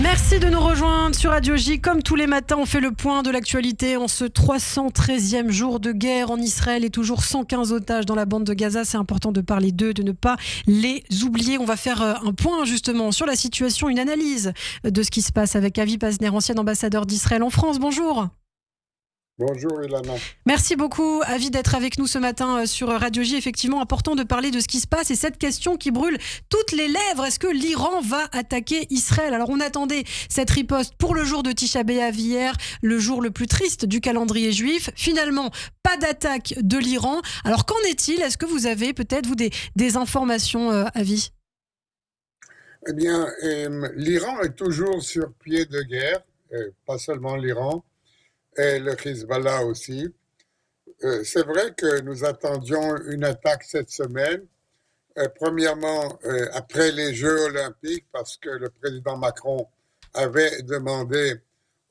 Merci de nous rejoindre sur Radio J. Comme tous les matins, on fait le point de l'actualité en ce 313e jour de guerre en Israël et toujours 115 otages dans la bande de Gaza. C'est important de parler d'eux, de ne pas les oublier. On va faire un point justement sur la situation, une analyse de ce qui se passe avec Avi Pazner, ancien ambassadeur d'Israël en France. Bonjour. Bonjour Ilana. Merci beaucoup Avi d'être avec nous ce matin sur Radio J. Effectivement, important de parler de ce qui se passe et cette question qui brûle toutes les lèvres. Est-ce que l'Iran va attaquer Israël ? Alors on attendait cette riposte pour le jour de Tisha B'Av hier, le jour le plus triste du calendrier juif. Finalement, pas d'attaque de l'Iran. Alors qu'en est-il ? Est-ce que vous avez peut-être vous des informations Avi ? Eh bien, l'Iran est toujours sur pied de guerre, pas seulement l'Iran, et le Hezbollah aussi. C'est vrai que nous attendions une attaque cette semaine. Premièrement, après les Jeux olympiques, parce que le président Macron avait demandé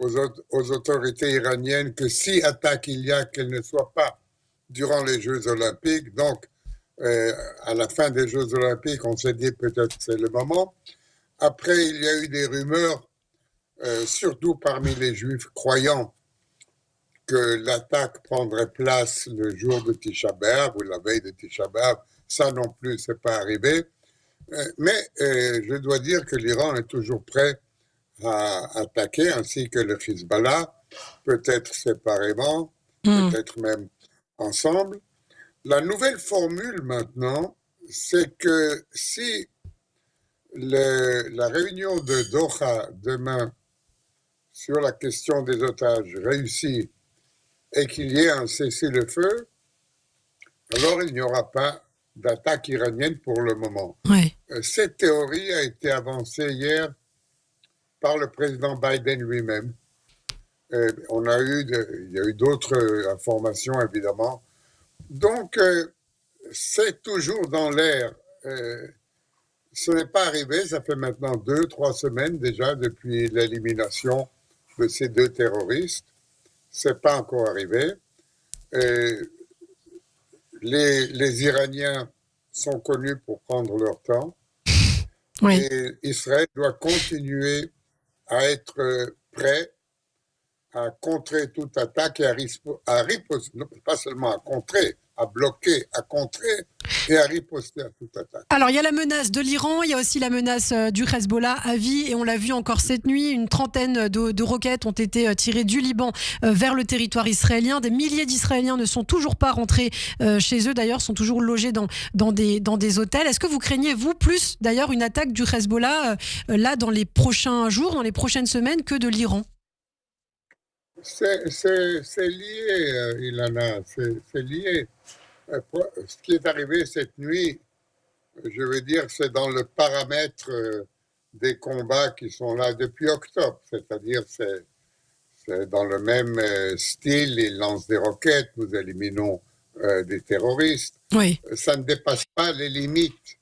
aux autorités iraniennes que si attaque il y a, qu'elle ne soit pas durant les Jeux olympiques. Donc, à la fin des Jeux olympiques, on s'est dit peut-être c'est le moment. Après, il y a eu des rumeurs, surtout parmi les Juifs croyants, que l'attaque prendrait place le jour de Tisha B'Av ou la veille de Tisha B'Av. Ça non plus, c'est pas arrivé. Mais je dois dire que l'Iran est toujours prêt à attaquer, ainsi que le Hezbollah, peut-être séparément, peut-être même ensemble. La nouvelle formule maintenant, c'est que si la réunion de Doha demain sur la question des otages réussit et qu'il y ait un cessez-le-feu, alors il n'y aura pas d'attaque iranienne pour le moment. Ouais. Cette théorie a été avancée hier par le président Biden lui-même. Il y a eu d'autres informations, évidemment. Donc, c'est toujours dans l'air. Ce n'est pas arrivé, ça fait maintenant 2-3 semaines déjà depuis l'élimination de ces deux terroristes. C'est pas encore arrivé. Les Iraniens sont connus pour prendre leur temps. Oui. Et Israël doit continuer à être prêt à contrer toute attaque et à riposter, pas seulement à contrer, à bloquer, à contrer et à riposter à toute attaque. Alors, il y a la menace de l'Iran, il y a aussi la menace du Hezbollah, Avi, et on l'a vu encore cette nuit, une trentaine de roquettes ont été tirées du Liban vers le territoire israélien. Des milliers d'Israéliens ne sont toujours pas rentrés chez eux, d'ailleurs, sont toujours logés dans des hôtels. Est-ce que vous craignez, vous, plus d'ailleurs une attaque du Hezbollah là dans les prochains jours, dans les prochaines semaines, que de l'Iran ? C'est lié, Ilana, c'est lié. Ce qui est arrivé cette nuit, je veux dire, c'est dans le paramètre des combats qui sont là depuis octobre, c'est-à-dire c'est dans le même style, ils lancent des roquettes, nous éliminons des terroristes. Oui. Ça ne dépasse pas les limites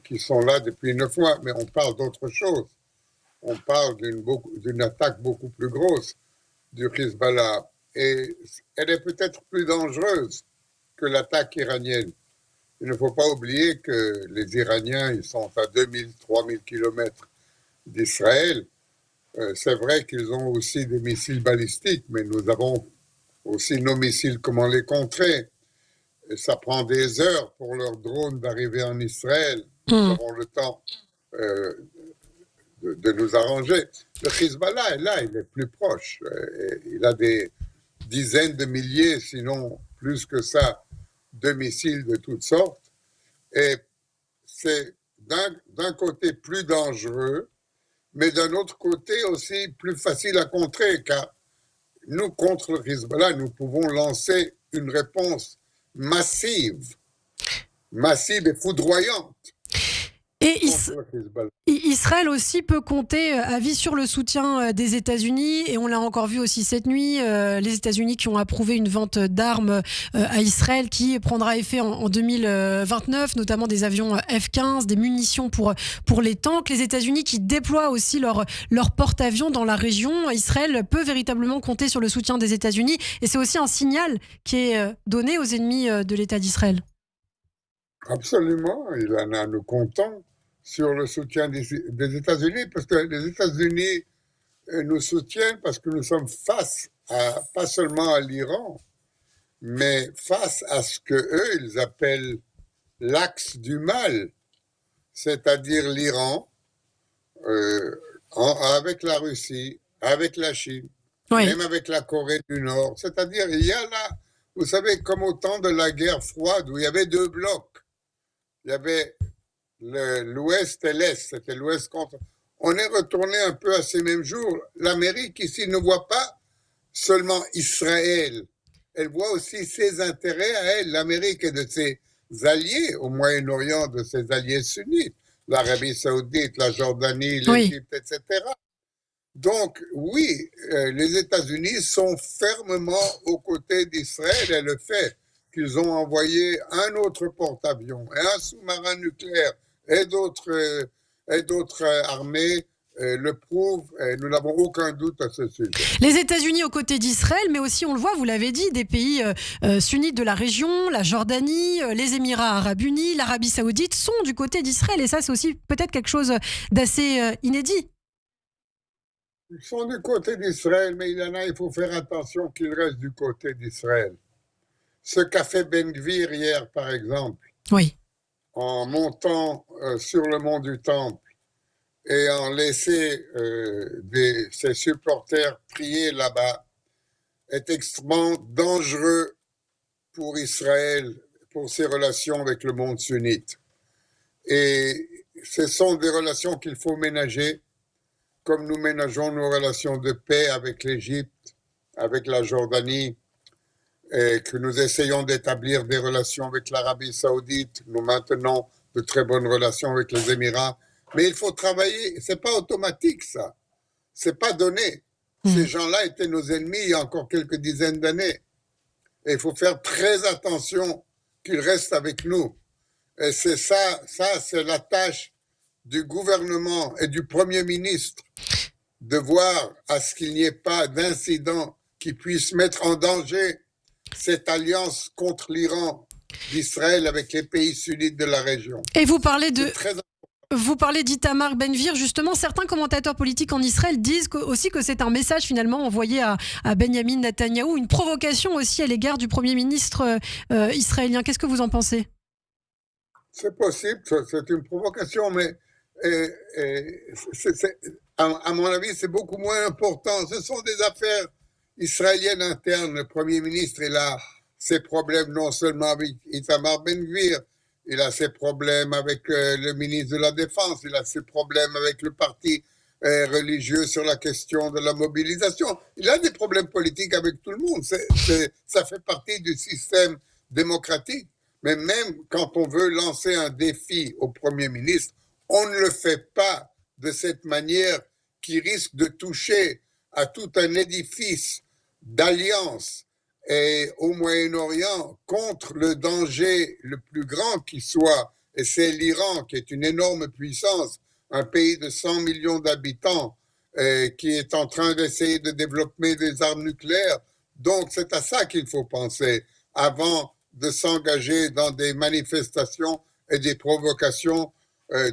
qui sont là depuis 9 mois, mais on parle d'autre chose. On parle d'une attaque beaucoup plus grosse du Hezbollah. Et elle est peut-être plus dangereuse que l'attaque iranienne. Il ne faut pas oublier que les Iraniens, ils sont à 2000, 3000 kilomètres d'Israël. C'est vrai qu'ils ont aussi des missiles balistiques, mais nous avons aussi nos missiles, comment les contrer. Et ça prend des heures pour leurs drones d'arriver en Israël. Nous avons le temps de nous arranger. Le Hezbollah est là, il est plus proche. Il a des dizaines de milliers, sinon plus que ça, de missiles de toutes sortes. Et c'est d'un côté plus dangereux, mais d'un autre côté aussi plus facile à contrer, car nous, contre le Hezbollah, nous pouvons lancer une réponse massive et foudroyante. Et Israël aussi peut compter, Avi, sur le soutien des États-Unis, et on l'a encore vu aussi cette nuit, les États-Unis qui ont approuvé une vente d'armes à Israël qui prendra effet en 2029, notamment des avions F-15, des munitions pour les tanks. Les États-Unis qui déploient aussi leur porte-avions dans la région. Israël peut véritablement compter sur le soutien des États-Unis, et c'est aussi un signal qui est donné aux ennemis de l'État d'Israël. Absolument, il en a, nous comptons sur le soutien des États-Unis, parce que les États-Unis nous soutiennent parce que nous sommes face à, pas seulement à l'Iran, mais face à ce que eux ils appellent l'axe du mal, c'est-à-dire l'Iran, avec la Russie, avec la Chine, oui, même avec la Corée du Nord. C'est-à-dire, il y a là, vous savez, comme au temps de la guerre froide, où il y avait deux blocs. Il y avait l'Ouest et l'Est, c'était l'Ouest contre... On est retourné un peu à ces mêmes jours. L'Amérique ici ne voit pas seulement Israël, elle voit aussi ses intérêts à elle. L'Amérique et de ses alliés au Moyen-Orient, de ses alliés sunnites, l'Arabie Saoudite, la Jordanie, l'Égypte, oui, etc. Donc, oui, les États-Unis sont fermement aux côtés d'Israël et le fait qu'ils ont envoyé un autre porte-avions et un sous-marin nucléaire et d'autres armées le prouve, et nous n'avons aucun doute à ce sujet. Les États-Unis aux côtés d'Israël, mais aussi, on le voit, vous l'avez dit, des pays sunnites de la région, la Jordanie, les Émirats arabes unis, l'Arabie saoudite sont du côté d'Israël. Et ça, c'est aussi peut-être quelque chose d'assez inédit. Ils sont du côté d'Israël, mais il faut faire attention qu'ils restent du côté d'Israël. Ce qu'a fait Ben Gvir hier, par exemple, oui, en montant sur le mont du Temple, et en laisser ses supporters prier là-bas est extrêmement dangereux pour Israël, pour ses relations avec le monde sunnite. Et ce sont des relations qu'il faut ménager, comme nous ménageons nos relations de paix avec l'Égypte, avec la Jordanie, et que nous essayons d'établir des relations avec l'Arabie saoudite. Nous maintenons de très bonnes relations avec les Émirats. Mais il faut travailler, c'est pas automatique ça, c'est pas donné. Ces gens-là étaient nos ennemis il y a encore quelques dizaines d'années. Et il faut faire très attention qu'ils restent avec nous. Et c'est ça c'est la tâche du gouvernement et du Premier ministre, de voir à ce qu'il n'y ait pas d'incident qui puisse mettre en danger cette alliance contre l'Iran d'Israël avec les pays sunnites de la région. Et vous parlez d'Itamar Ben-Gvir, justement. Certains commentateurs politiques en Israël disent aussi que c'est un message finalement envoyé à Benjamin Netanyahou, une provocation aussi à l'égard du Premier ministre israélien. Qu'est-ce que vous en pensez ? C'est possible, c'est une provocation, mais à mon avis, c'est beaucoup moins important. Ce sont des affaires israéliennes internes. Le Premier ministre, il a ses problèmes non seulement avec Itamar Ben-Gvir, il a ses problèmes avec le ministre de la Défense, il a ses problèmes avec le parti religieux sur la question de la mobilisation. Il a des problèmes politiques avec tout le monde. Ça fait partie du système démocratique. Mais même quand on veut lancer un défi au Premier ministre, on ne le fait pas de cette manière qui risque de toucher à tout un édifice d'alliance et au Moyen-Orient contre le danger le plus grand qui soit, et c'est l'Iran qui est une énorme puissance, un pays de 100 millions d'habitants qui est en train d'essayer de développer des armes nucléaires. Donc c'est à ça qu'il faut penser avant de s'engager dans des manifestations et des provocations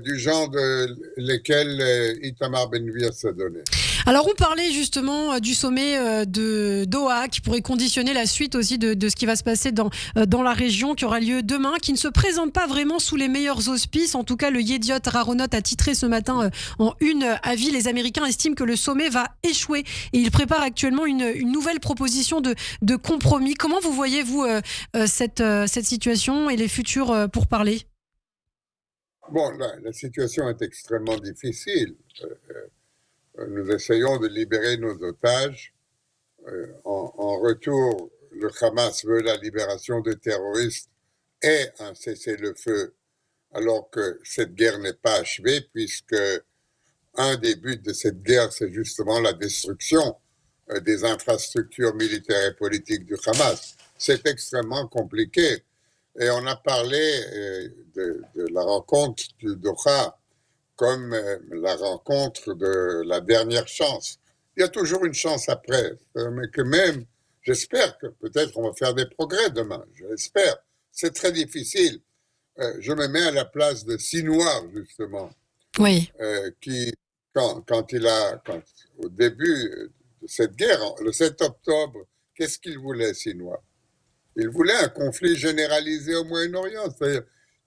du genre de lesquelles Itamar Ben-Gvir s'est donné. Alors on parlait justement du sommet de Doha qui pourrait conditionner la suite aussi de ce qui va se passer dans la région, qui aura lieu demain, qui ne se présente pas vraiment sous les meilleurs auspices. En tout cas, le Yediot Aharonot a titré ce matin en une avis. Les Américains estiment que le sommet va échouer et ils préparent actuellement une nouvelle proposition de compromis. Comment vous voyez-vous cette situation et les futurs pourparlers ? Bon, la situation est extrêmement difficile. Nous essayons de libérer nos otages. En retour, le Hamas veut la libération des terroristes et un cessez-le-feu, alors que cette guerre n'est pas achevée, puisque un des buts de cette guerre, c'est justement la destruction des infrastructures militaires et politiques du Hamas. C'est extrêmement compliqué. Et on a parlé de la rencontre du Doha comme la rencontre de la dernière chance. Il y a toujours une chance après, mais que même, j'espère que peut-être on va faire des progrès demain, je l'espère. C'est très difficile. Je me mets à la place de Sinwar, justement. Oui. qui, au début de cette guerre, le 7 octobre, qu'est-ce qu'il voulait, Chinois? Il voulait un conflit généralisé au Moyen-Orient. C'est-à-dire,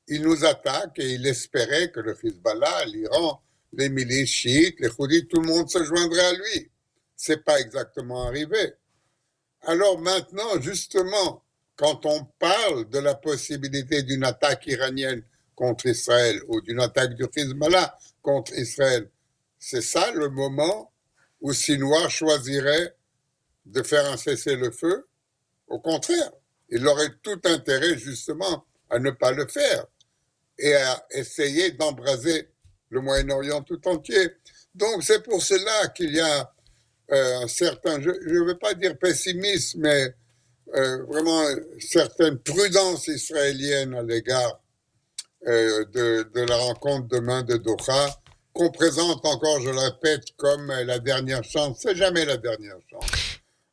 il nous attaque et il espérait que le Hezbollah, l'Iran, les milices chiites, les Houthis, tout le monde se joindrait à lui. C'est pas exactement arrivé. Alors maintenant, justement, quand on parle de la possibilité d'une attaque iranienne contre Israël ou d'une attaque du Hezbollah contre Israël, c'est ça le moment où Sinoir choisirait de faire un cessez-le-feu? Au contraire, il aurait tout intérêt justement à ne pas le faire et à essayer d'embraser le Moyen-Orient tout entier. Donc c'est pour cela qu'il y a un certain, je ne veux pas dire pessimisme, mais vraiment une certaine prudence israélienne à l'égard de la rencontre demain de Doha, qu'on présente encore, je le répète, comme la dernière chance. C'est jamais la dernière chance.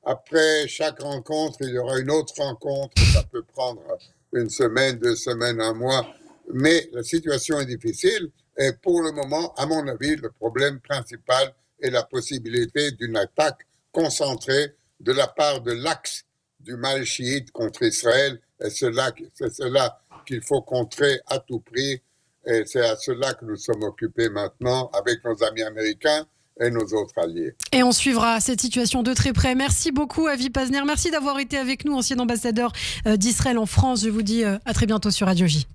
Après chaque rencontre, il y aura une autre rencontre. Ça peut prendre une semaine, 2 semaines, un mois. Mais la situation est difficile. Et pour le moment, à mon avis, le problème principal est la possibilité d'une attaque concentrée de la part de l'axe du mal chiite contre Israël. Et c'est cela qu'il faut contrer à tout prix. Et c'est à cela que nous sommes occupés maintenant avec nos amis américains et nos autres alliés. Et on suivra cette situation de très près. Merci beaucoup, Avi Pazner. Merci d'avoir été avec nous, ancien ambassadeur d'Israël en France. Je vous dis à très bientôt sur Radio J.